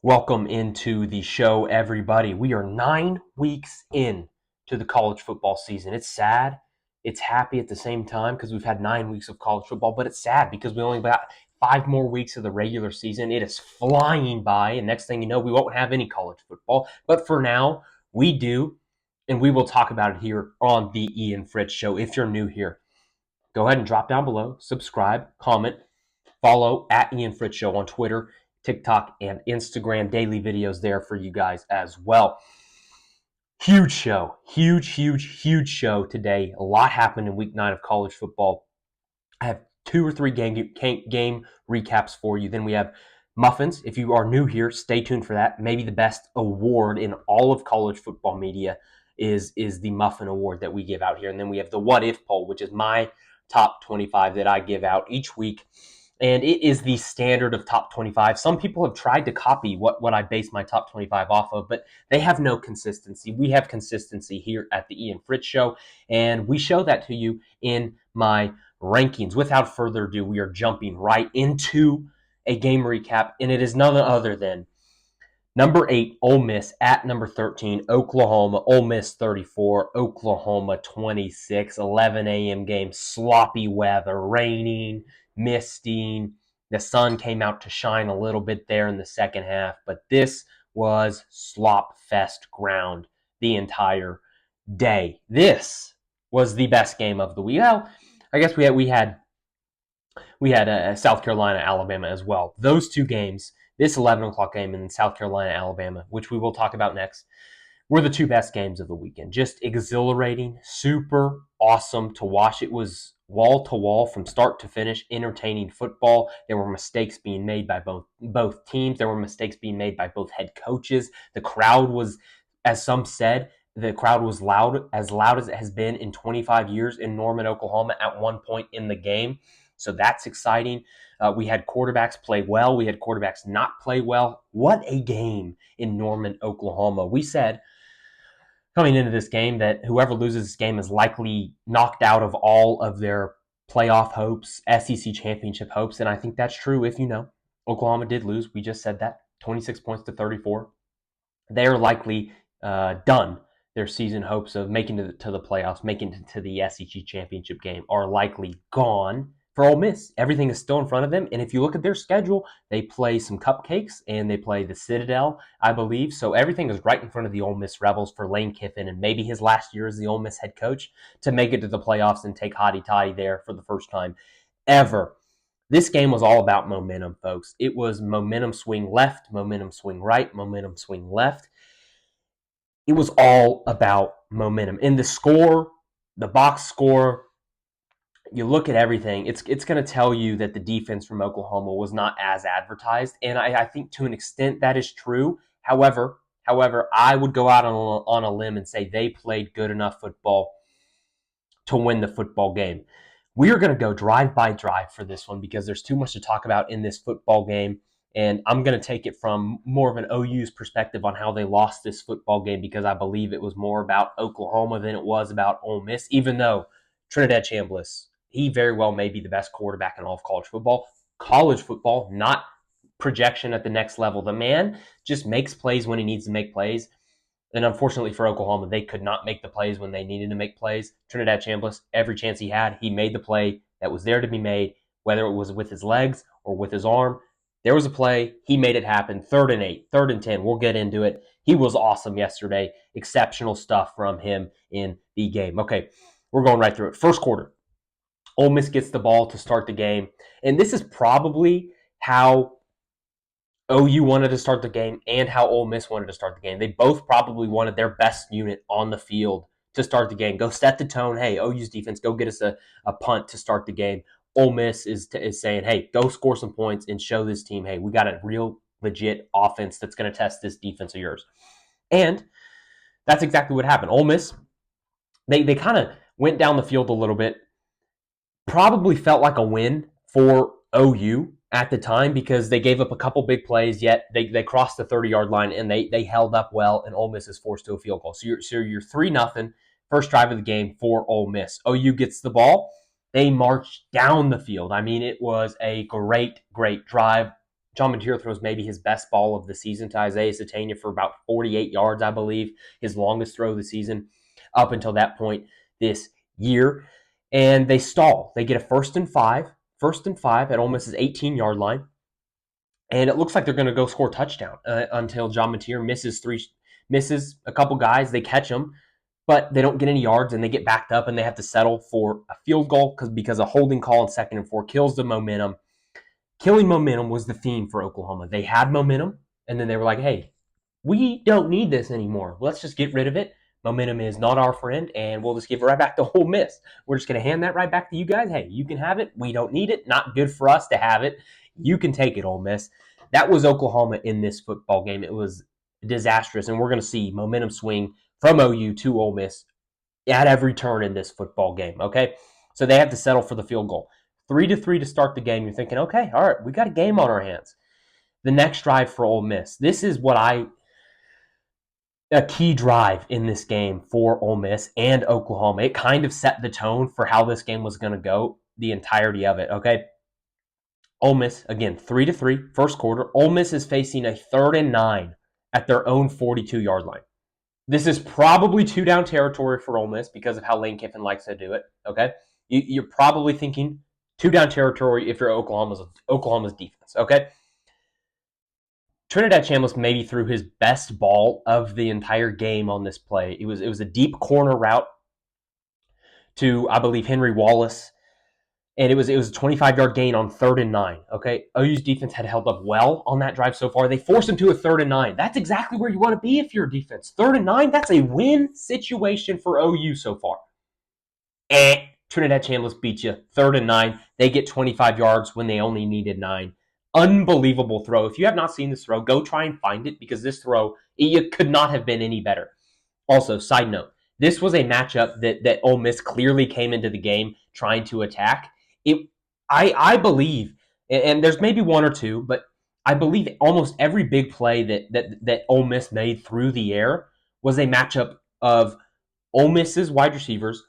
Welcome into the show, everybody. We are 9 weeks in to the college football season. It's sad. It's happy at the same time because we've had 9 weeks of college football, but it's sad because we only got 5 more weeks of the regular season. It is flying by, and next thing you know, we won't have any college football. But for now, we do, and we will talk about it here on the Ian Fritts Show. If you're new here, go ahead and drop down below, subscribe, comment, follow at Ian Fritts Show on Twitter, TikTok, and Instagram. Daily videos there for you guys as well. Huge show. Huge show today. A lot happened in week 9 of college football. I have 2 or 3 game recaps for you. Then we have muffins. If you are new here, stay tuned for that. Maybe the best award in all of college football media is the Muffin Award that we give out here. And then we have the What If poll, which is my top 25 that I give out each week. And it is the standard of top 25. Some people have tried to copy what I base my top 25 off of, but they have no consistency. We have consistency here at the Ian Fritts Show, and we show that to you in my rankings. Without further ado, we are jumping right into a game recap, and it is none other than number 8, Ole Miss at number 13, Oklahoma. Ole Miss 34, Oklahoma 26. 11 a.m. game, sloppy weather, raining, misting. The sun came out to shine a little bit there in the second half, but this was slop fest ground the entire day. This was the best game of the week. Well, I guess we had South Carolina, Alabama as well. Those two games, this 11 o'clock game in South Carolina, Alabama, which we will talk about next, were the two best games of the weekend. Just exhilarating, super awesome to watch. It was wall to wall from start to finish, entertaining football. There were mistakes being made by both teams. There were mistakes being made by both head coaches. The crowd was, as some said, the crowd was loud as it has been in 25 years in Norman, Oklahoma at one point in the game. So that's exciting. We had quarterbacks play well. We had quarterbacks not play well. What a game in Norman, Oklahoma. We said coming into this game that whoever loses this game is likely knocked out of all of their playoff hopes, SEC championship hopes. And I think that's true if you know. Oklahoma did lose. We just said that. 26 points to 34. They are likely done. Their season hopes of making to the playoffs, making it to the SEC championship game are likely gone for Ole Miss. Everything is still in front of them. And if you look at their schedule, they play some cupcakes and they play the Citadel, I believe. So everything is right in front of the Ole Miss Rebels for Lane Kiffin and maybe his last year as the Ole Miss head coach to make it to the playoffs and take hotty toddy there for the first time ever. This game was all about momentum, folks. It was momentum swing left, momentum swing right, momentum swing left. It was all about momentum. In the score, the box score, you look at everything, it's going to tell you that the defense from Oklahoma was not as advertised, and I think to an extent that is true. However, I would go out on a limb and say they played good enough football to win the football game. We are going to go drive by drive for this one because there's too much to talk about in this football game. And I'm going to take it from more of an OU's perspective on how they lost this football game because I believe it was more about Oklahoma than it was about Ole Miss, even though Trinidad Chambliss, he very well may be the best quarterback in all of college football. College football, not projection at the next level. The man just makes plays when he needs to make plays. And unfortunately for Oklahoma, they could not make the plays when they needed to make plays. Trinidad Chambliss, every chance he had, he made the play that was there to be made, whether it was with his legs or with his arm. There was a play. He made it happen. 3rd and 8, 3rd and 10. We'll get into it. He was awesome yesterday. Exceptional stuff from him in the game. Okay, we're going right through it. First quarter, Ole Miss gets the ball to start the game. And this is probably how OU wanted to start the game and how Ole Miss wanted to start the game. They both probably wanted their best unit on the field to start the game. Go set the tone. Hey, OU's defense, go get us a punt to start the game. Ole Miss is saying, hey, go score some points and show this team, hey, we got a real legit offense that's going to test this defense of yours. And that's exactly what happened. Ole Miss, they kind of went down the field a little bit. Probably felt like a win for OU at the time because they gave up a couple big plays, yet they crossed the 30-yard line and they held up well, and Ole Miss is forced to a field goal. So you're 3-0, first drive of the game for Ole Miss. OU gets the ball. They marched down the field. I mean, it was a great drive. John Mateer throws maybe his best ball of the season to Isaiah Satania for about 48 yards, I believe, his longest throw of the season up until that point this year. And they stall. They get a first and five at Ole Miss's 18-yard line. And it looks like they're going to go score a touchdown until John Mateer misses a couple guys. They catch him, but they don't get any yards, and they get backed up, and they have to settle for a field goal because a holding call on 2nd and 4 kills the momentum. Killing momentum was the theme for Oklahoma. They had momentum, and then they were like, hey, we don't need this anymore. Let's just get rid of it. Momentum is not our friend, and we'll just give it right back to Ole Miss. We're just going to hand that right back to you guys. Hey, you can have it. We don't need it. Not good for us to have it. You can take it, Ole Miss. That was Oklahoma in this football game. It was disastrous, and we're going to see momentum swing from OU to Ole Miss at every turn in this football game, okay? So they have to settle for the field goal. 3-3 to start the game. You're thinking, okay, all right, we got a game on our hands. The next drive for Ole Miss. This is a key drive in this game for Ole Miss and Oklahoma. It kind of set the tone for how this game was going to go, the entirety of it, okay? Ole Miss, again, 3-3, first quarter. Ole Miss is facing a 3rd and 9 at their own 42-yard line. This is probably 2-down territory for Ole Miss because of how Lane Kiffin likes to do it, okay? You're probably thinking 2-down territory if you're Oklahoma's defense, okay? Trinidad Chambliss maybe threw his best ball of the entire game on this play. It was a deep corner route to, I believe, Henry Wallace, and it was a 25-yard gain on 3rd and 9, okay? OU's defense had held up well on that drive so far. They forced him to a 3rd and 9. That's exactly where you want to be if you're a defense. 3rd and 9, that's a win situation for OU so far. Trinidad Chambliss beat you. 3rd and 9. They get 25 yards when they only needed 9. Unbelievable throw. If you have not seen this throw, go try and find it because this throw, it could not have been any better. Also, side note, this was a matchup that Ole Miss clearly came into the game trying to attack. I believe, and there's maybe one or two, but I believe almost every big play that Ole Miss made through the air was a matchup of Ole Miss's wide receivers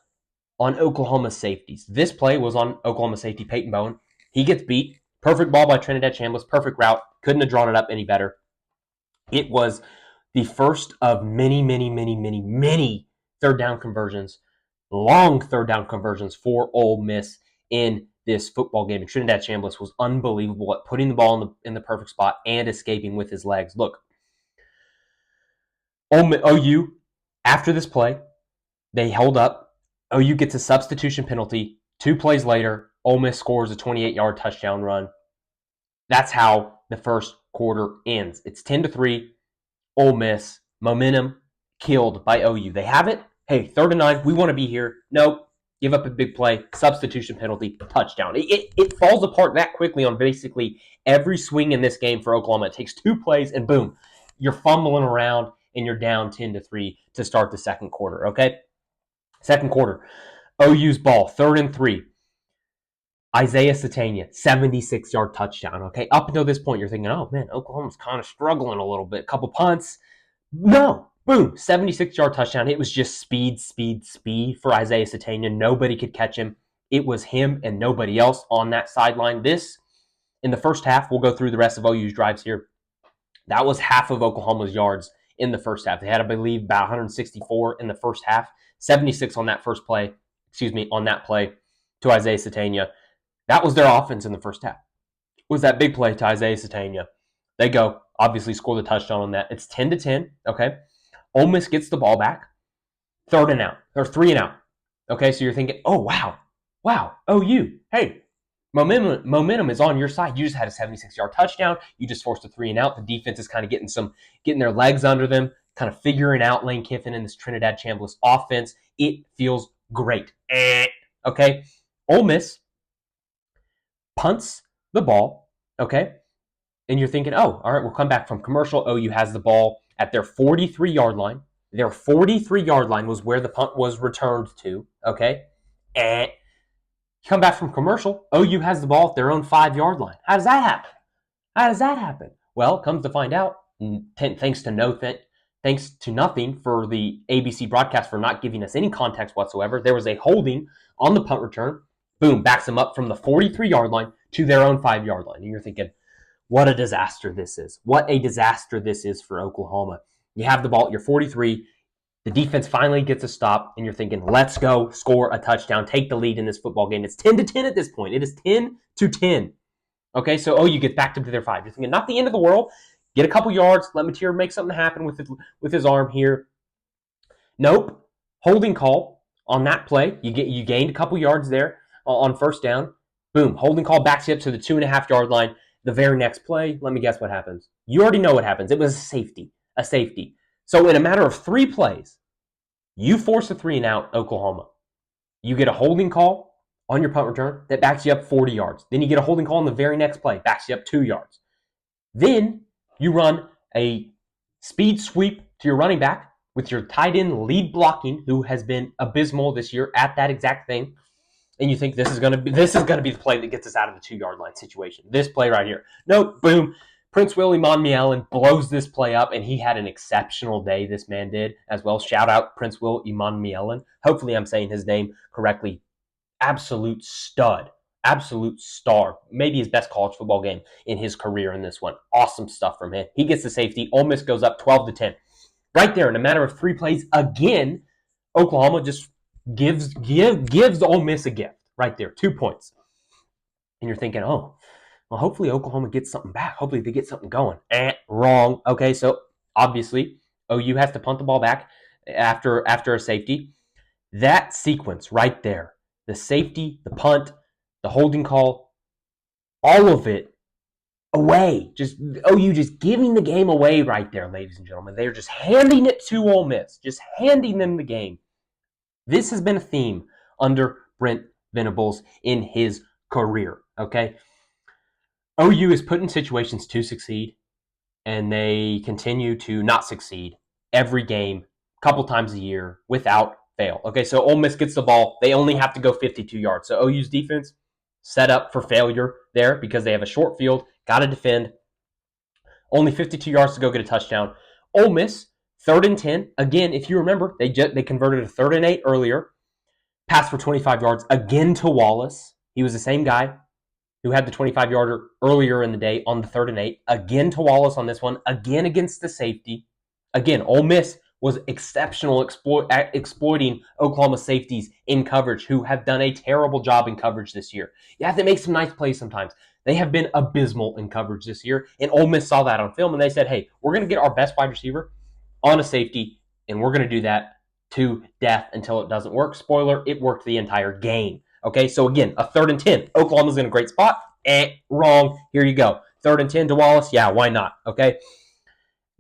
on Oklahoma's safeties. This play was on Oklahoma safety Peyton Bowen. He gets beat. Perfect ball by Trinidad Chambliss. Perfect route. Couldn't have drawn it up any better. It was the first of many, many, many, many, many 3rd down conversions, long 3rd down conversions for Ole Miss in this football game. And Trinidad Chambliss was unbelievable at putting the ball in the perfect spot and escaping with his legs. Look, OU, after this play, they held up. OU gets a substitution penalty. 2 plays later, Ole Miss scores a 28-yard touchdown run. That's how the first quarter ends. It's 10-3, Ole Miss, momentum killed by OU. They have it. Hey, 3rd and 9, we want to be here. Nope. Give up a big play, substitution penalty, touchdown. It falls apart that quickly on basically every swing in this game for Oklahoma. It takes 2 plays and boom, you're fumbling around and you're down 10-3 to start the second quarter, okay? Second quarter, OU's ball, 3rd and 3. Isaiah Satania, 76-yard touchdown, okay? Up until this point, you're thinking, oh, man, Oklahoma's kind of struggling a little bit. Couple punts. No. Boom. 76-yard touchdown. It was just speed for Isaiah Satania. Nobody could catch him. It was him and nobody else on that sideline. This, in the first half, we'll go through the rest of OU's drives here. That was half of Oklahoma's yards in the first half. They had, I believe, about 164 in the first half. 76 on that play to Isaiah Satania. That was their offense in the first half. Was that big play to Isaiah Satania. They go, obviously score the touchdown on that. It's 10-10, okay? Ole Miss gets the ball back. 3rd and out, or 3 and out. Okay, so you're thinking, oh, wow, OU, hey, momentum is on your side. You just had a 76-yard touchdown. You just forced a 3 and out. The defense is kind of getting their legs under them, kind of figuring out Lane Kiffin and this Trinidad Chambliss offense. It feels great. Okay, Ole Miss punts the ball, okay? And you're thinking, oh, all right, we'll come back from commercial. OU has the ball at their 43-yard line. Their 43-yard line was where the punt was returned to, okay? And come back from commercial. OU has the ball at their own 5-yard line. How does that happen? Well, comes to find out, thanks to nothing for the ABC broadcast for not giving us any context whatsoever, there was a holding on the punt return. Boom, backs them up from the 43-yard line to their own 5-yard line. And you're thinking, What a disaster this is. What a disaster this is for Oklahoma. You have the ball at your 43. The defense finally gets a stop, and you're thinking, let's go score a touchdown, take the lead in this football game. It's 10-10 at this point. It is 10-10. Okay, so OU gets back to their 5. You're thinking, not the end of the world. Get a couple yards. Let Mateer make something happen with his arm here. Nope. Holding call on that play. You gained a couple yards there on first down. Boom. Holding call backs you up to the 2.5-yard line. The very next play, let me guess what happens. You already know what happens. It was a safety. A safety. So in a matter of 3 plays, you force a 3-and-out, Oklahoma. You get a holding call on your punt return that backs you up 40 yards. Then you get a holding call on the very next play, backs you up 2 yards. Then you run a speed sweep to your running back with your tight end lead blocking, who has been abysmal this year at that exact thing. And you think this is gonna be the play that gets us out of the 2-yard line situation. This play right here. Nope, boom. Prince Will Iman blows this play up, and he had an exceptional day, this man did, as well. Shout out Prince Will Iman. Hopefully I'm saying his name correctly. Absolute stud. Absolute star. Maybe his best college football game in his career in this one. Awesome stuff from him. He gets the safety. Ole Miss goes up 12-10. Right there, in a matter of 3 plays, again, Oklahoma just gives Ole Miss a gift. Right there, 2 points. And you're thinking, oh, well, hopefully Oklahoma gets something back. Hopefully they get something going. Wrong. Okay, so obviously OU has to punt the ball back after a safety. That sequence right there, the safety, the punt, the holding call, all of it away. Just OU just giving the game away right there, ladies and gentlemen. They're just handing it to Ole Miss, just handing them the game. This has been a theme under Brent Venables in his career, okay? OU is put in situations to succeed, and they continue to not succeed every game, a couple times a year, without fail. Okay, so Ole Miss gets the ball. They only have to go 52 yards. So OU's defense set up for failure there because they have a short field, got to defend. Only 52 yards to go get a touchdown. Ole Miss, 3rd and 10. Again, if you remember, they converted a 3rd and 8 earlier. Pass for 25 yards again to Wallace. He was the same guy who had the 25-yarder earlier in the day on the 3rd and 8. Again to Wallace on this one. Again against the safety. Again, Ole Miss was exceptional exploiting Oklahoma safeties in coverage, who have done a terrible job in coverage this year. Yeah, they make some nice plays sometimes. They have been abysmal in coverage this year, and Ole Miss saw that on film, and they said, hey, we're going to get our best wide receiver on a safety, and we're going to do that to death until it doesn't work. Spoiler, it worked the entire game. Okay, so again, a 3rd and 10. Oklahoma's in a great spot. Wrong. Here you go. 3rd and 10 to Wallace. Yeah, why not? Okay.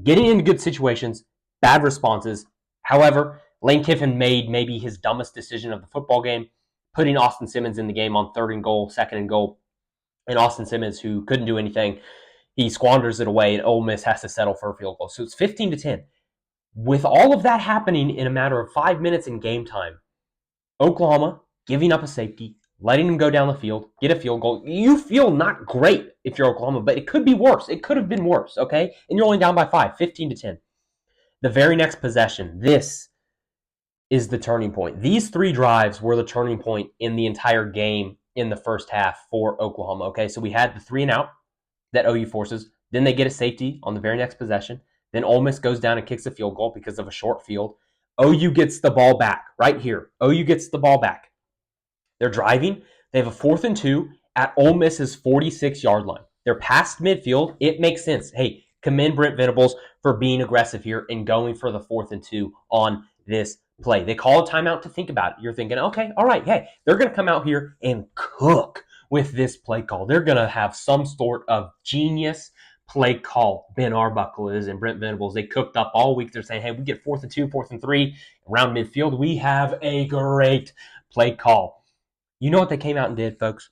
Getting into good situations, bad responses. However, Lane Kiffin made maybe his dumbest decision of the football game, putting Austin Simmons in the game on 3rd and goal, 2nd and goal. And Austin Simmons, who couldn't do anything, he squanders it away, and Ole Miss has to settle for a field goal. So it's 15-10. With all of that happening in a matter of 5 minutes in game time, Oklahoma giving up a safety, letting them go down the field, get a field goal. You feel not great if you're Oklahoma, but it could be worse. It could have been worse, okay? And you're only down by 5, 15-10. The very next possession, this is the turning point. These 3 drives were the turning point in the entire game in the first half for Oklahoma, okay? So we had the 3-and-out that OU forces. Then they get a safety on the very next possession. Then Ole Miss goes down and kicks a field goal because of a short field. OU gets the ball back right here. OU gets the ball back. They're driving. They have a 4th and 2 at Ole Miss's 46-yard line. They're past midfield. It makes sense. Hey, commend Brent Venables for being aggressive here and going for the 4th and 2 on this play. They call a timeout to think about it. You're thinking, okay, all right, hey, they're going to come out here and cook with this play call. They're going to have some sort of genius play call. Ben Arbuckle is and Brent Venables. They cooked up all week. They're saying, hey, we get 4th and 2, 4th and 3 around midfield. We have a great play call. You know what they came out and did, folks?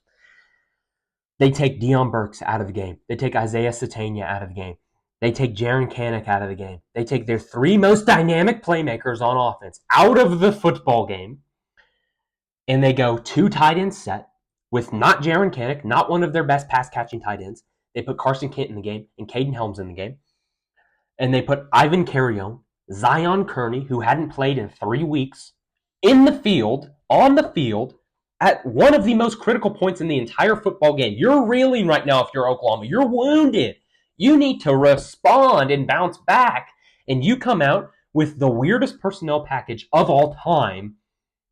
They take Deion Burks out of the game. They take Isaiah Satania out of the game. They take Jaron Kanak out of the game. They take their 3 most dynamic playmakers on offense out of the football game, and they go 2 tight end set with not Jaron Kanak, not one of their best pass-catching tight ends. They put Carson Kent in the game and Caden Helms in the game. And they put Ivan Carrion, Zion Kearney, who hadn't played in 3 weeks, in the field, on the field, at one of the most critical points in the entire football game. You're reeling right now if you're Oklahoma. You're wounded. You need to respond and bounce back. And you come out with the weirdest personnel package of all time,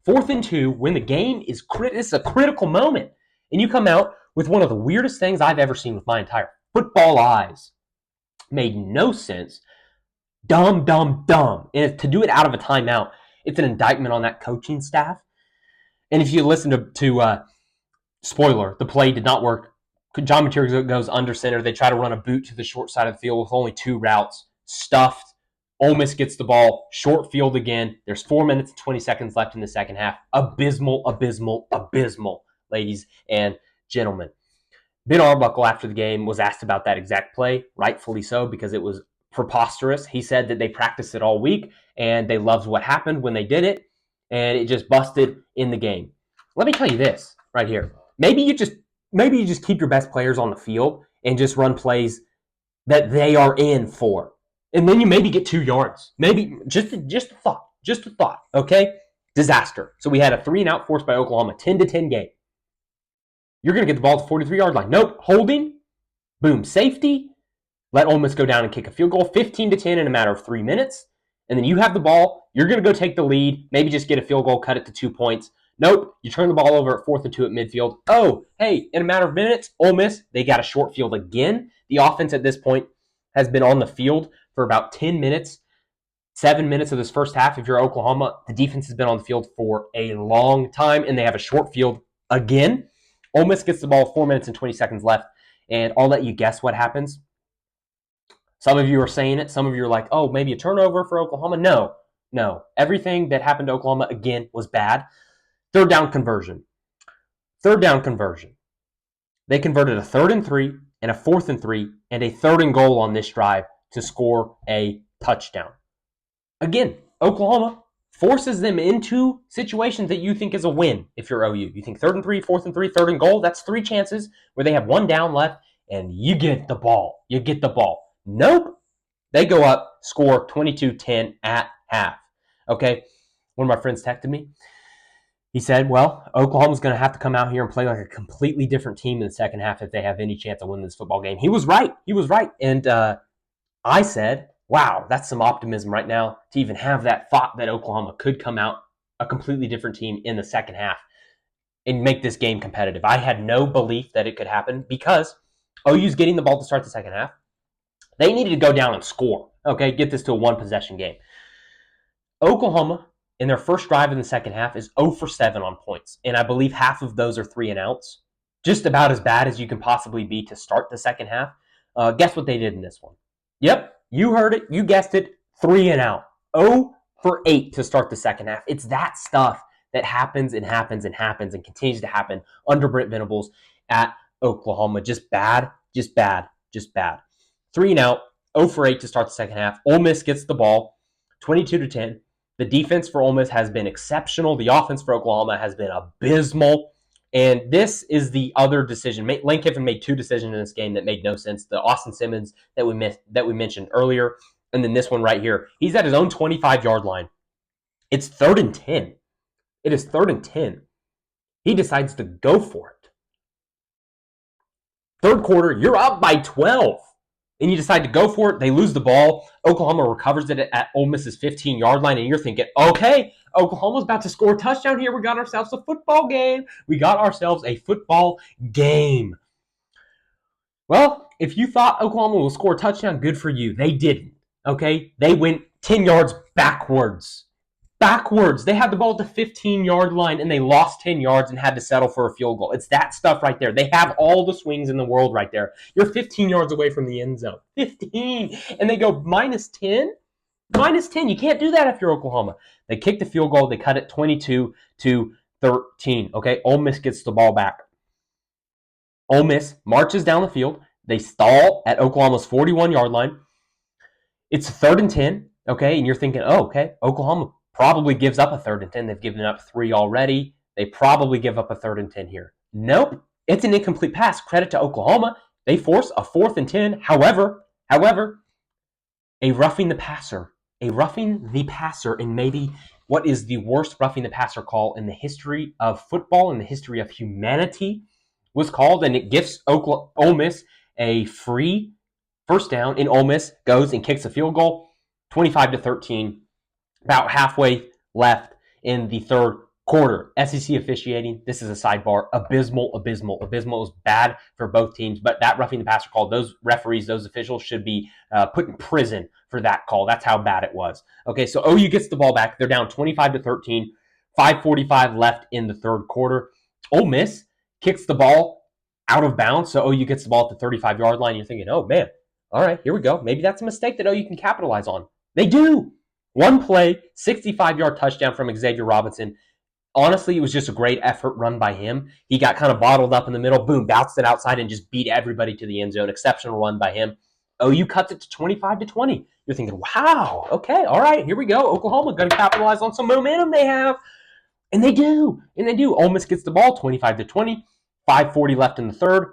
4th and 2, when the game is it's a critical moment. And you come out with one of the weirdest things I've ever seen with my entire football eyes. Made no sense. Dumb. And to do it out of a timeout, it's an indictment on that coaching staff. And if you listen to spoiler, the play did not work. John Material goes under center. They try to run a boot to the short side of the field with only 2 routes. Stuffed. Ole Miss gets the ball. Short field again. There's 4 minutes and 20 seconds left in the second half. Abysmal, ladies and gentlemen. Ben Arbuckle, after the game, was asked about that exact play, rightfully so, because it was preposterous. He said that they practiced it all week, and they loved what happened when they did it, and it just busted in the game. Let me tell you this right here. Maybe you just keep your best players on the field and just run plays that they are in for. And then you maybe get 2 yards. Maybe just a thought, okay? Disaster. So we had a 3-and-out forced by Oklahoma, 10-10 game. You're going to get the ball to the 43-yard line. Nope, holding, boom, safety. Let Ole Miss go down and kick a field goal, 15-10 in a matter of 3 minutes. And then you have the ball. You're going to go take the lead, maybe just get a field goal, cut it to 2 points. Nope, you turn the ball over at 4th and 2 at midfield. Oh, hey, in a matter of minutes, Ole Miss, they got a short field again. The offense at this point has been on the field for about 10 minutes, 7 minutes of this first half. If you're Oklahoma, the defense has been on the field for a long time, and they have a short field again. Ole Miss gets the ball, 4 minutes and 20 seconds left, and I'll let you guess what happens. Some of you are saying it. Some of you are like, oh, maybe a turnover for Oklahoma. No. Everything that happened to Oklahoma, again, was bad. Third down conversion. They converted a 3rd and 3 and a 4th and 3 and a 3rd and goal on this drive to score a touchdown. Again, Oklahoma forces them into situations that you think is a win if you're OU. You think 3rd and 3, 4th and 3, 3rd and goal, that's 3 chances where they have 1 down left and you get the ball. Nope. They go up, score 22-10 at half. Okay? One of my friends texted me. He said, well, Oklahoma's going to have to come out here and play like a completely different team in the second half if they have any chance of winning this football game. He was right. And I said, wow, that's some optimism right now to even have that thought that Oklahoma could come out a completely different team in the second half and make this game competitive. I had no belief that it could happen because OU's getting the ball to start the second half. They needed to go down and score, okay, get this to a 1-possession game. Oklahoma, in their first drive in the second half, is 0 for 7 on points, and I believe half of those are 3-and-outs. Just about as bad as you can possibly be to start the second half. Guess what they did in this one? Yep, you heard it. You guessed it. 3-and-out. 0 for 8 to start the second half. It's that stuff that happens and continues to happen under Brent Venables at Oklahoma. Just bad. 3-and-out. 0 for 8 to start the second half. Ole Miss gets the ball. 22-10. The defense for Ole Miss has been exceptional. The offense for Oklahoma has been abysmal. And this is the other decision. Lane Kiffin made 2 decisions in this game that made no sense. The Austin Simmons that we mentioned earlier, and then this one right here. He's at his own 25-yard line. It's 3rd and 10. It is 3rd and 10. He decides to go for it. Third quarter, you're up by 12. And you decide to go for it. They lose the ball. Oklahoma recovers it at Ole Miss's 15-yard line, and you're thinking, okay, Oklahoma's about to score a touchdown here. We got ourselves a football game. Well, if you thought Oklahoma will score a touchdown, good for you. They didn't, okay? They went 10 yards backwards. They had the ball at the 15-yard line, and they lost 10 yards and had to settle for a field goal. It's that stuff right there. They have all the swings in the world right there. You're 15 yards away from the end zone. 15! And they go minus 10? Minus 10. You can't do that if you're Oklahoma. They kick the field goal. They cut it 22-13. Okay, Ole Miss gets the ball back. Ole Miss marches down the field. They stall at Oklahoma's 41-yard line. It's 3rd and 10, okay? And you're thinking, oh, okay, Oklahoma probably gives up a 3rd and 10. They've given up 3 already. They probably give up a 3rd and 10 here. Nope. It's an incomplete pass. Credit to Oklahoma. They force a 4th and 10. However, a roughing the passer A roughing the passer in maybe what is the worst roughing the passer call in the history of football, in the history of humanity, was called, and it gives Ole Miss a free first down. And Ole Miss goes and kicks a field goal, 25-13, about halfway left in the third quarter. SEC officiating, this is a sidebar, abysmal. It was bad for both teams, but that roughing the passer call, those referees, those officials should be put in prison for that call. That's how bad it was. Okay, so OU gets the ball back. They're down 25-13, 5:45 left in the third quarter. Ole Miss kicks the ball out of bounds, so OU gets the ball at the 35-yard line. You're thinking, oh man, all right, here we go. Maybe that's a mistake that OU can capitalize on. They do. One play, 65-yard touchdown from Xavier Robinson. Honestly, it was just a great effort run by him. He got kind of bottled up in the middle, boom, bounced it outside and just beat everybody to the end zone. Exceptional run by him. OU cuts it to 25-20. You're thinking, wow, okay, all right, here we go. Oklahoma going to capitalize on some momentum they have. And they do. Ole Miss gets the ball 25-20, 5:40 left in the third.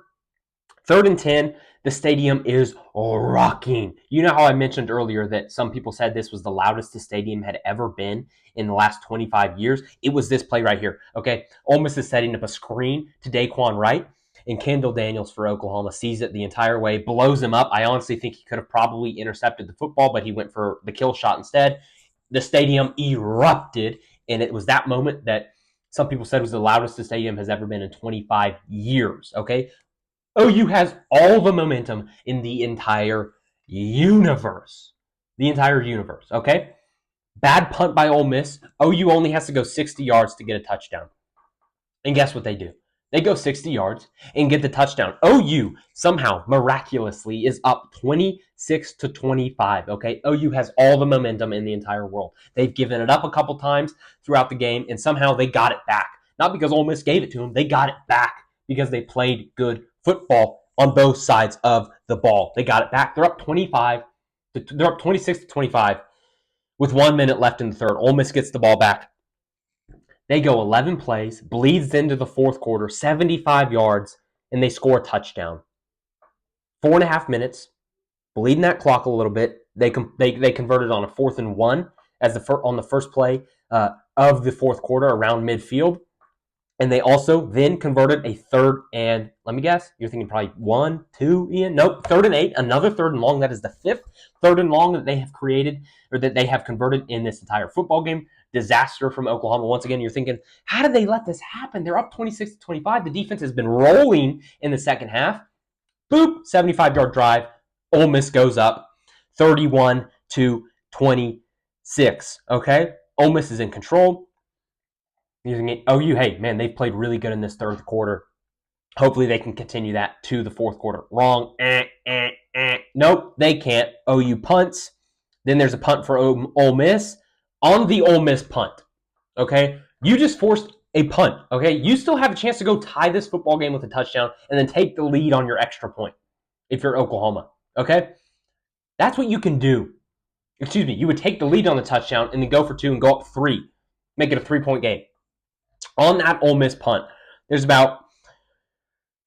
3rd and 10, the stadium is rocking. You know how I mentioned earlier that some people said this was the loudest the stadium had ever been in the last 25 years? It was this play right here, okay? Ole Miss is setting up a screen to Daquan Wright, and Kendall Daniels for Oklahoma sees it the entire way, blows him up. I honestly think he could have probably intercepted the football, but he went for the kill shot instead. The stadium erupted, and it was that moment that some people said was the loudest the stadium has ever been in 25 years, okay? OU has all the momentum in the entire universe. Okay? Bad punt by Ole Miss. OU only has to go 60 yards to get a touchdown. And guess what they do? They go 60 yards and get the touchdown. OU somehow, miraculously, is up 26-25. Okay? OU has all the momentum in the entire world. They've given it up a couple times throughout the game, and somehow they got it back. Not because Ole Miss gave it to them, they got it back because they played good football on both sides of the ball. They got it back. They're up 26-25 with 1 minute left in the third. Ole Miss gets the ball back. They go 11 plays, bleeds into the fourth quarter, 75 yards, and they score a touchdown. 4.5 minutes, bleeding that clock a little bit. They converted on a 4th and 1 on the first play of the fourth quarter around midfield. And they also then converted a 3rd and, let me guess, you're thinking probably 1, 2, Ian? Nope, 3rd and 8, another 3rd and long. That is the 5th 3rd and long that they have created or that they have converted in this entire football game. Disaster from Oklahoma. Once again, you're thinking, how did they let this happen? They're up 26-25. The defense has been rolling in the second half. Boop, 75-yard drive. Ole Miss goes up 31-26. Okay? Ole Miss is in control. Using OU, hey, man, they've played really good in this third quarter. Hopefully they can continue that to the fourth quarter. Wrong. Nope, they can't. OU punts. Then there's a punt for Ole Miss on the Ole Miss punt. Okay? You just forced a punt. Okay? You still have a chance to go tie this football game with a touchdown and then take the lead on your extra point if you're Oklahoma. Okay? That's what you can do. Excuse me. You would take the lead on the touchdown and then go for 2 and go up 3. Make it a 3-point game. On that Ole Miss punt, there's about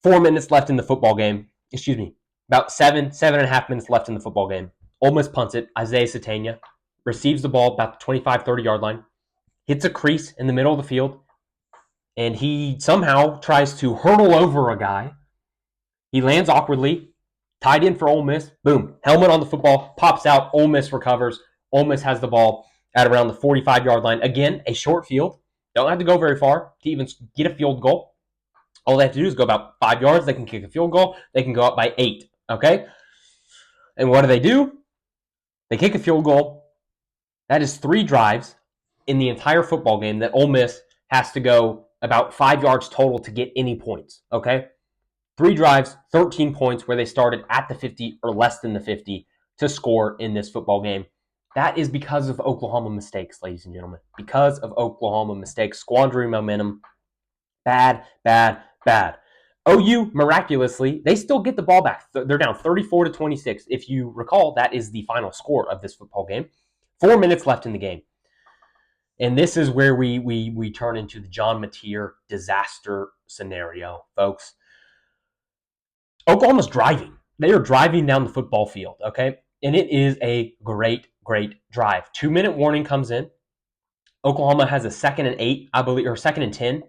4 minutes left in the football game. Excuse me, about 7.5 minutes left in the football game. Ole Miss punts it. Isaiah Satania receives the ball about the 25, 30-yard line, hits a crease in the middle of the field, and he somehow tries to hurdle over a guy. He lands awkwardly, tied in for Ole Miss. Boom, helmet on the football, pops out. Ole Miss recovers. Ole Miss has the ball at around the 45-yard line. Again, a short field. Don't have to go very far to even get a field goal. All they have to do is go about 5 yards. They can kick a field goal. They can go up by 8, okay? And what do? They kick a field goal. That is 3 drives in the entire football game that Ole Miss has to go about 5 yards total to get any points, okay? 3 drives, 13 points where they started at the 50 or less than the 50 to score in this football game. That is because of Oklahoma mistakes, ladies and gentlemen. Because of Oklahoma mistakes, squandering momentum. Bad. OU, miraculously, they still get the ball back. They're down 34-26. If you recall, that is the final score of this football game. 4 minutes left in the game. And this is where we turn into the John Mateer disaster scenario, folks. Oklahoma's driving. They are driving down the football field, okay? and it is a great, great drive. 2-minute warning comes in. Oklahoma has a 2nd and 8, I believe, or 2nd and 10,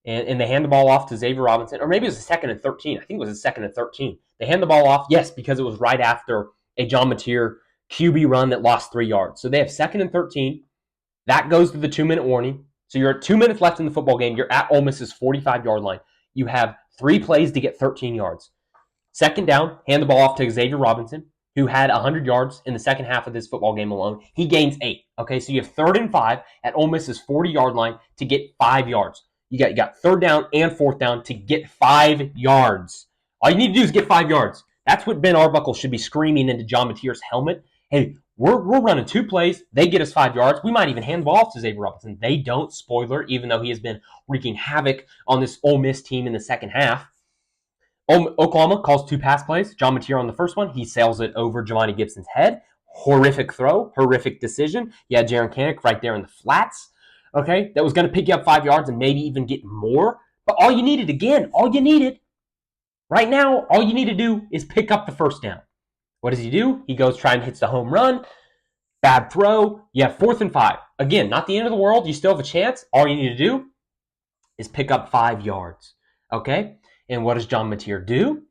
and they hand the ball off to Xavier Robinson, or maybe it was a 2nd and 13. I think it was a 2nd and 13. They hand the ball off, yes, because it was right after a John Mateer QB run that lost 3 yards. So they have 2nd and 13. That goes to the 2-minute warning. So you're at 2 minutes left in the football game. You're at Ole Miss's 45-yard line. You have 3 plays to get 13 yards. 2nd down, hand the ball off to Xavier Robinson, who had 100 yards in the second half of this football game alone. He gains 8. Okay, so you have 3rd and 5 at Ole Miss's 40-yard line to get 5 yards. You got 3rd down and 4th down to get 5 yards. All you need to do is get 5 yards. That's what Ben Arbuckle should be screaming into John Mateer's helmet. Hey, we're running 2 plays. They get us 5 yards. We might even hand the ball off to Xavier Robinson. They don't, spoiler, even though he has been wreaking havoc on this Ole Miss team in the second half. Oklahoma calls 2 pass plays. John Mateer on the first one. He sails it over Giovanni Gibson's head. Horrific throw. Horrific decision. You had Jaron Kanek right there in the flats. Okay, that was going to pick you up 5 yards and maybe even get more. But all you needed right now, all you need to do is pick up the 1st down. What does he do? He goes try and hits the home run. Bad throw. You have 4th and 5. Again, not the end of the world. You still have a chance. All you need to do is pick up 5 yards. Okay? And what does John Mateer do?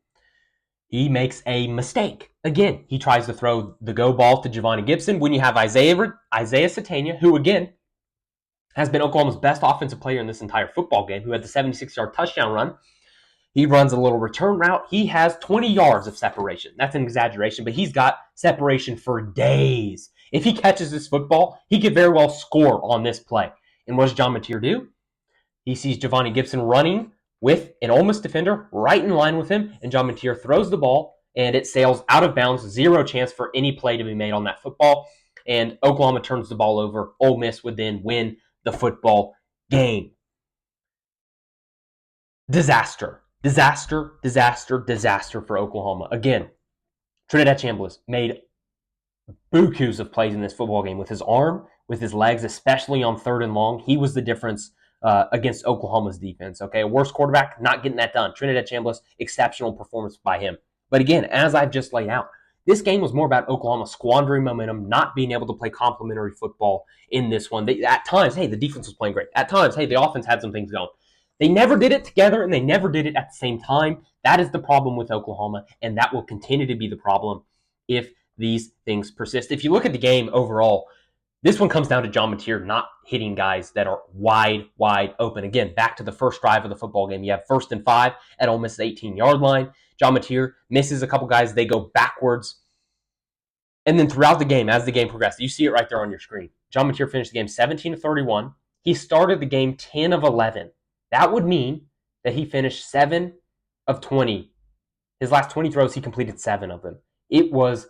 He makes a mistake. Again, he tries to throw the go ball to Giovanni Gibson when you have Isaiah Satania, who again has been Oklahoma's best offensive player in this entire football game, who had the 76-yard touchdown run. He runs a little return route. He has 20 yards of separation. That's an exaggeration, but he's got separation for days. If he catches this football, he could very well score on this play. And what does John Mateer do? He sees Giovanni Gibson running with an Ole Miss defender right in line with him, and John Mateer throws the ball, and it sails out of bounds. 0 chance for any play to be made on that football, and Oklahoma turns the ball over. Ole Miss would then win the football game. Disaster for Oklahoma. Again, Trinidad Chambliss made bukus of plays in this football game with his arm, with his legs, especially on 3rd and long. He was the difference against Oklahoma's defense. Okay, a worse quarterback, not getting that done. Trinidad Chambliss, exceptional performance by him. But again, as I've just laid out, this game was more about Oklahoma squandering momentum, not being able to play complementary football in this one. At times, hey, the defense was playing great. At times, hey, the offense had some things going. They never did it together, and they never did it at the same time. That is the problem with Oklahoma, and that will continue to be the problem if these things persist. If you look at the game overall, this one comes down to John Mateer not hitting guys that are wide open. Again, back to the first drive of the football game. You have 1st and 5 at Ole Miss's 18-yard line. John Mateer misses a couple guys. They go backwards. And then throughout the game, as the game progressed, you see it right there on your screen. John Mateer finished the game 17 of 31. He started the game 10 of 11. That would mean that he finished 7 of 20. His last 20 throws, he completed 7 of them. It was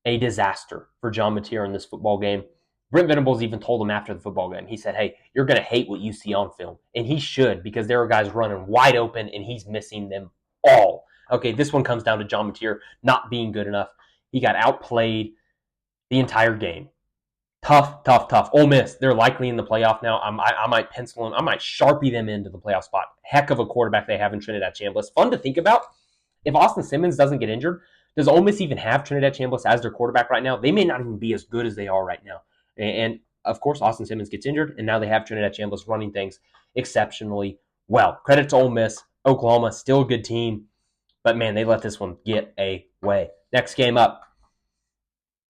a disaster for John Mateer in this football game. Brent Venables even told him after the football game, he said, hey, you're going to hate what you see on film. And he should, because there are guys running wide open, and he's missing them all. Okay, this one comes down to John Mateer not being good enough. He got outplayed the entire game. Tough. Ole Miss, they're likely in the playoff now. I might pencil them. I might Sharpie them into the playoff spot. Heck of a quarterback they have in Trinidad Chambliss. Fun to think about. If Austin Simmons doesn't get injured, does Ole Miss even have Trinidad Chambliss as their quarterback right now? They may not even be as good as they are right now. And of course, Austin Simmons gets injured, and now they have Trinidad Chambliss running things exceptionally well. Credit to Ole Miss. Oklahoma, still a good team. But man, they let this one get away. Next game up,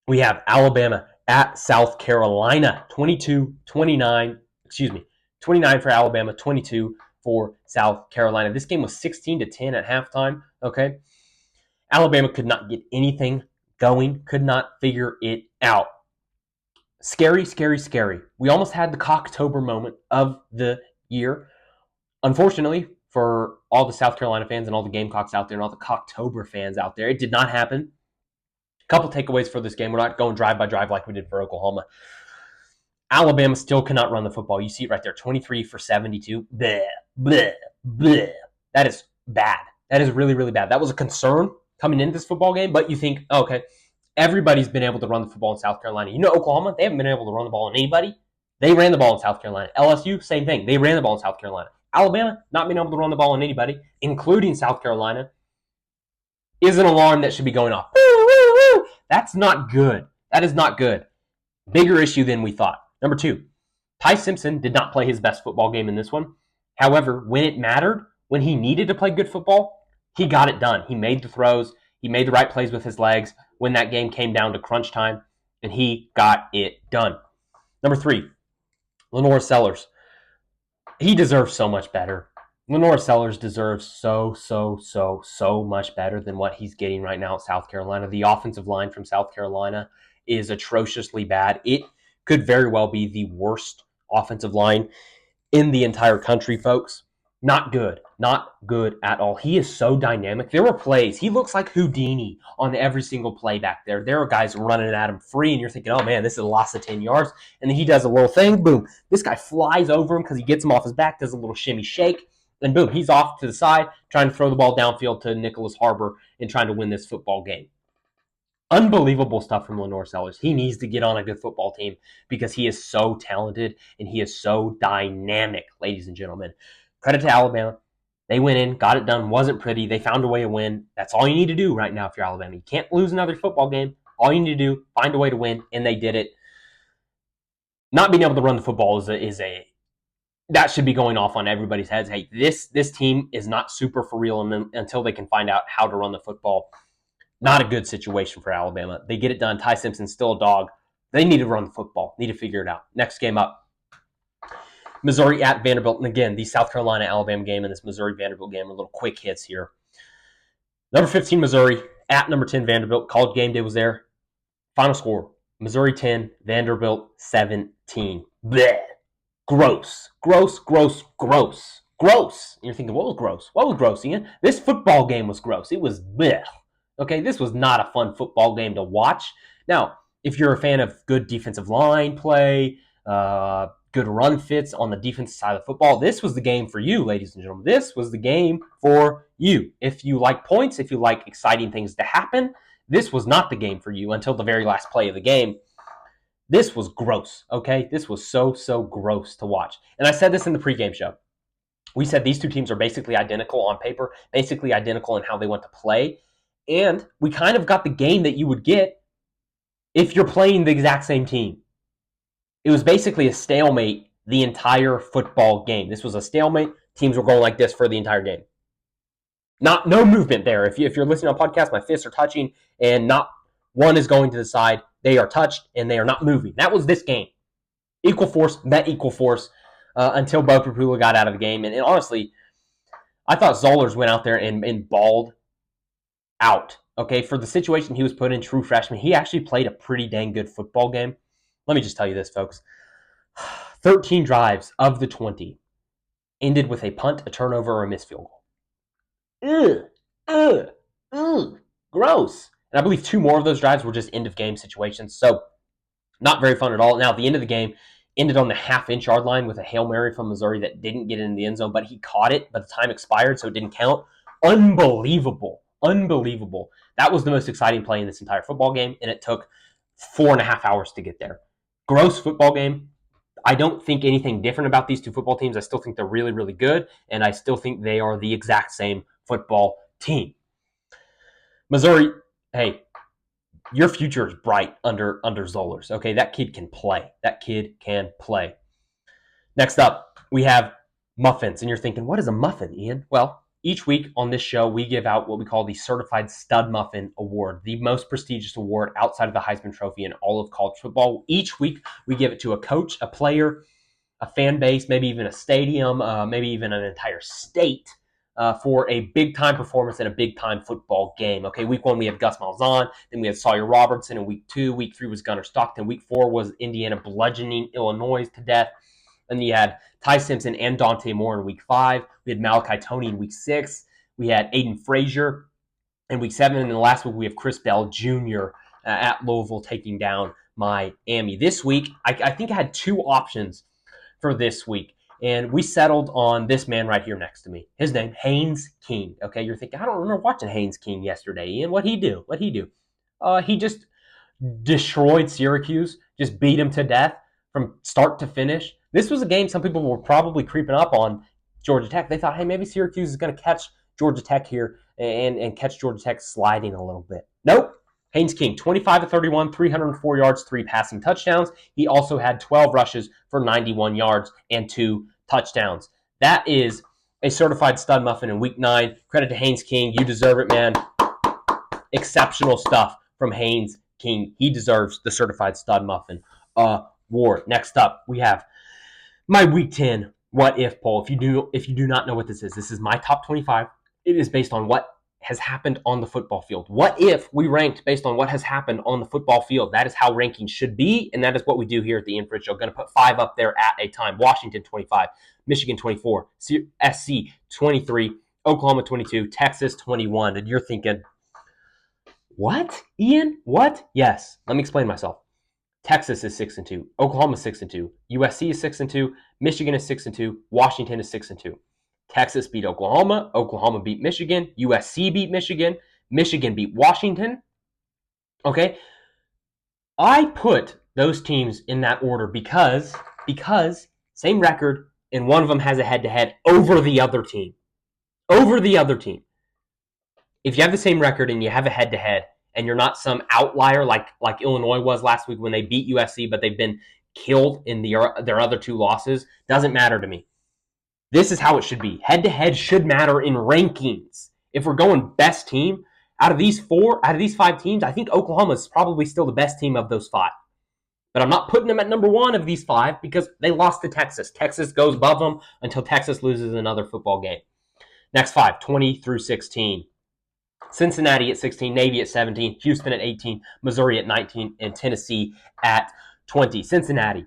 we have Alabama at South Carolina. 29 for Alabama, 22 for South Carolina. This game was 16-10 at halftime. Okay. Alabama could not get anything going, could not figure it out. Scary. We almost had the Cocktober moment of the year. Unfortunately, for all the South Carolina fans and all the Gamecocks out there and all the Cocktober fans out there, it did not happen. A couple takeaways for this game. We're not going drive by drive like we did for Oklahoma. Alabama still cannot run the football. You see it right there, 23 for 72. Bleh. That is bad. That is really bad. That was a concern coming into this football game, but you think, okay, everybody's been able to run the football in South Carolina. You know Oklahoma, they haven't been able to run the ball on anybody. They ran the ball in South Carolina. LSU, same thing. They ran the ball in South Carolina. Alabama, not being able to run the ball on anybody, including South Carolina, is an alarm that should be going off. That's not good. That is not good. Bigger issue than we thought. Number two, Ty Simpson did not play his best football game in this one. However, when it mattered, when he needed to play good football, he got it done. He made the throws. He made the right plays with his legs when that game came down to crunch time, and he got it done. Number three, Lenore Sellers. He deserves so much better. Lenore Sellers deserves so much better than what he's getting right now at South Carolina. The offensive line from South Carolina is atrociously bad. It could very well be the worst offensive line in the entire country, folks. Not good. Not good at all. He is so dynamic. There were plays. He looks like Houdini on every single play back there. There are guys running at him free, and you're thinking, oh, man, this is a loss of 10 yards. And then he does a little thing. Boom. This guy flies over him because he gets him off his back, does a little shimmy shake, and boom, he's off to the side trying to throw the ball downfield to Nicholas Harbor and trying to win this football game. Unbelievable stuff from Lenore Sellers. He needs to get on a good football team because he is so talented and he is so dynamic, ladies and gentlemen. Credit to Alabama. They went in, got it done, wasn't pretty. They found a way to win. That's all you need to do right now if you're Alabama. You can't lose another football game. All you need to do, find a way to win, and they did it. Not being able to run the football is a that should be going off on everybody's heads. Hey, this team is not super for real until they can find out how to run the football. Not a good situation for Alabama. They get it done. Ty Simpson's still a dog. They need to run the football. Need to figure it out. Next game up. Missouri at Vanderbilt. And again, the South Carolina-Alabama game and this Missouri-Vanderbilt game are little quick hits here. Number 15, Missouri at number 10, Vanderbilt. College game day was there. Final score, Missouri 10, Vanderbilt 17. Blech. Gross. Gross. And you're thinking, what was gross? What was gross, Ian? This football game was gross. It was blech. Okay, this was not a fun football game to watch. Now, if you're a fan of good defensive line play, good run fits on the defensive side of the football, this was the game for you, ladies and gentlemen. This was the game for you. If you like points, if you like exciting things to happen, this was not the game for you until the very last play of the game. This was gross, okay? This was so gross to watch. And I said this in the pregame show. We said these two teams are basically identical on paper, basically identical in how they want to play. And we kind of got the game that you would get if you're playing the exact same team. It was basically a stalemate the entire football game. This was a stalemate. Teams were going like this for the entire game. No movement there. If you're listening on podcast, my fists are touching, and not one is going to the side. They are touched, and they are not moving. That was this game. Equal force, met equal force until Bo Prapula got out of the game. And honestly, I thought Zollers went out there and balled out. Okay, for the situation he was put in, true freshman, he actually played a pretty dang good football game. Let me just tell you this, folks. 13 drives of the 20 ended with a punt, a turnover, or a missed field goal. Gross. And I believe 2 more of those drives were just end-of-game situations, so not very fun at all. Now, at the end of the game, ended on the half-inch yard line with a Hail Mary from Missouri that didn't get in the end zone, but he caught it, but the time expired, so it didn't count. Unbelievable. That was the most exciting play in this entire football game, and it took 4.5 hours to get there. Gross football game. I don't think anything different about these two football teams. I still think they're really, really good, and I still think they are the exact same football team. Missouri, hey, your future is bright under Zollers. Okay, that kid can play. Next up, we have muffins, and you're thinking, what is a muffin, Ian? Well, each week on this show, we give out what we call the Certified Stud Muffin Award, the most prestigious award outside of the Heisman Trophy in all of college football. Each week, we give it to a coach, a player, a fan base, maybe even a stadium, maybe even an entire state for a big-time performance in a big-time football game. Okay, week 1, we have Gus Malzahn. Then we had Sawyer Robertson in week 2. Week 3 was Gunnar Stockton. Week 4 was Indiana bludgeoning Illinois to death. And you had Ty Simpson and Dante Moore in week 5. We had Malachi Toney in week 6. We had Aiden Frazier in week 7. And then last week we have Chris Bell Jr. At Louisville taking down Miami. This week, I think I had 2 options for this week. And we settled on this man right here next to me. His name, Haynes King. Okay, you're thinking, I don't remember watching Haynes King yesterday, Ian. What'd he do? He just destroyed Syracuse, just beat him to death from start to finish. This was a game some people were probably creeping up on Georgia Tech. They thought, hey, maybe Syracuse is going to catch Georgia Tech here and catch Georgia Tech sliding a little bit. Nope. Haynes King, 25 to 31, 304 yards, 3 passing touchdowns. He also had 12 rushes for 91 yards and 2 touchdowns. That is a certified stud muffin in week 9. Credit to Haynes King. You deserve it, man. Exceptional stuff from Haynes King. He deserves the certified stud muffin award. Next up, we have my week 10 what if poll. If you do not know what this is my top 25. It is based on what has happened on the football field. What if we ranked based on what has happened on the football field? That is how rankings should be, and that is what we do here at the Ian Fritts Show. Going to put 5 up there at a time. Washington 25, Michigan 24, SC 23, Oklahoma 22, Texas 21. And you're thinking, what, Ian? What? Yes. Let me explain myself. Texas is 6-2. Oklahoma is 6-2. USC is 6-2. Michigan is 6-2. Washington is 6-2. Texas beat Oklahoma. Oklahoma beat Michigan. USC beat Michigan. Michigan beat Washington. Okay. I put those teams in that order because same record, and one of them has a head-to-head over the other team. Over the other team. If you have the same record and you have a head-to-head, and you're not some outlier like Illinois was last week when they beat USC, but they've been killed in their other 2 losses, doesn't matter to me. This is how it should be. Head-to-head should matter in rankings. If we're going best team, out of these 5 teams, I think Oklahoma is probably still the best team of those 5. But I'm not putting them at number 1 of these 5 because they lost to Texas. Texas goes above them until Texas loses another football game. Next 5, 20 through 16. Cincinnati at 16, Navy at 17, Houston at 18, Missouri at 19, and Tennessee at 20. Cincinnati,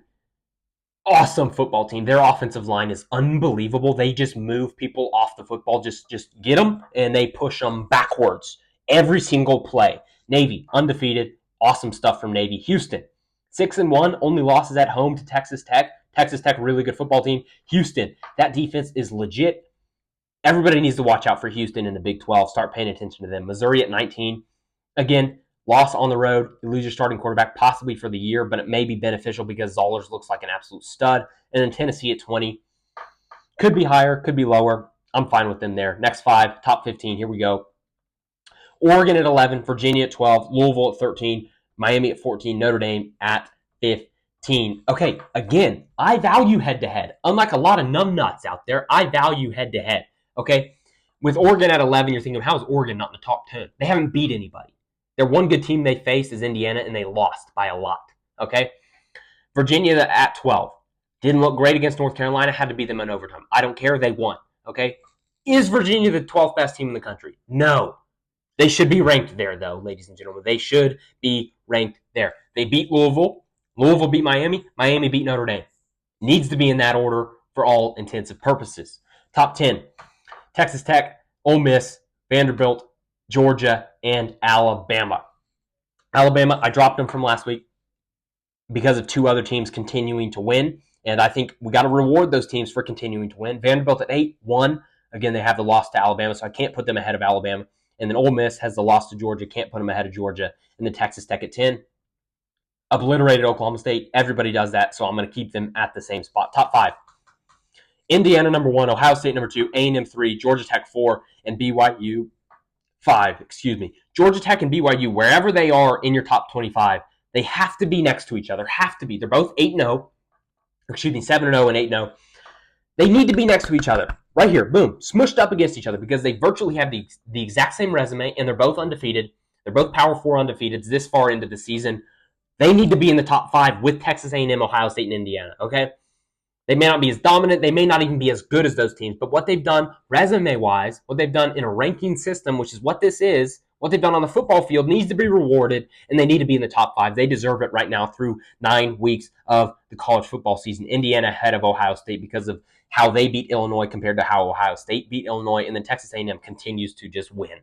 awesome football team. Their offensive line is unbelievable. They just move people off the football, just get them, and they push them backwards every single play. Navy, undefeated, awesome stuff from Navy. Houston, 6-1, only losses at home to Texas Tech. Texas Tech, really good football team. Houston, that defense is legit. Everybody needs to watch out for Houston in the Big 12. Start paying attention to them. Missouri at 19. Again, loss on the road. You lose your starting quarterback possibly for the year, but it may be beneficial because Zollers looks like an absolute stud. And then Tennessee at 20. Could be higher, could be lower. I'm fine with them there. Next 5, top 15. Here we go. Oregon at 11. Virginia at 12. Louisville at 13. Miami at 14. Notre Dame at 15. Okay, again, I value head-to-head. Unlike a lot of numbnuts out there, I value head-to-head. Okay, with Oregon at 11, you're thinking, how is Oregon not in the top 10? They haven't beat anybody. Their one good team they faced is Indiana, and they lost by a lot. Okay, Virginia at 12. Didn't look great against North Carolina, had to beat them in overtime. I don't care, they won. Okay, is Virginia the 12th best team in the country? No. They should be ranked there, though, ladies and gentlemen. They should be ranked there. They beat Louisville. Louisville beat Miami. Miami beat Notre Dame. Needs to be in that order for all intensive purposes. Top 10. Texas Tech, Ole Miss, Vanderbilt, Georgia, and Alabama. Alabama, I dropped them from last week because of 2 other teams continuing to win, and I think we got to reward those teams for continuing to win. Vanderbilt at 8, 1. Again, they have the loss to Alabama, so I can't put them ahead of Alabama. And then Ole Miss has the loss to Georgia, can't put them ahead of Georgia. And then Texas Tech at 10. Obliterated Oklahoma State. Everybody does that, so I'm going to keep them at the same spot. Top 5. Indiana number 1, Ohio State number 2, A&M 3, Georgia Tech 4, and BYU 5. Georgia Tech and BYU, wherever they are in your top 25, they have to be next to each other. Have to be. They're both 8-0. 7-0 and 8-0. They need to be next to each other. Right here, boom, smushed up against each other because they virtually have the exact same resume, and they're both undefeated. They're both Power 4 undefeateds this far into the season. They need to be in the top 5 with Texas A&M, Ohio State, and Indiana, okay? They may not be as dominant. They may not even be as good as those teams. But what they've done resume-wise, what they've done in a ranking system, which is what this is, what they've done on the football field needs to be rewarded, and they need to be in the top 5. They deserve it right now through 9 weeks of the college football season. Indiana ahead of Ohio State because of how they beat Illinois compared to how Ohio State beat Illinois, and then Texas A&M continues to just win.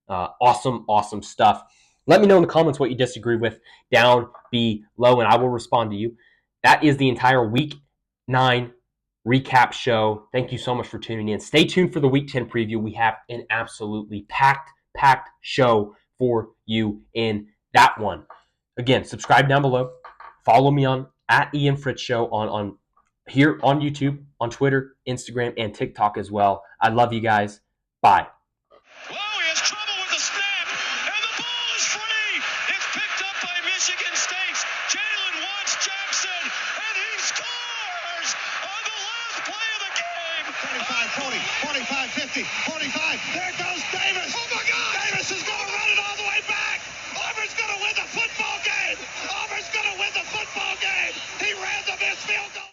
Awesome stuff. Let me know in the comments what you disagree with down below, and I will respond to you. That is the entire Week 9 recap show. Thank you so much for tuning in. Stay tuned for the Week 10 preview. We have an absolutely packed show for you in that one. Again, subscribe down below. Follow me on @Ian Fritts Show on here on YouTube, on Twitter, Instagram, and TikTok as well. I love you guys. Bye. Whoa, he has trouble with the snap, and the ball is free. Fritts Jackson, and he scores on the last play of the game. 35, 40, 45, 50, 45. There goes Davis. Oh, my God. Davis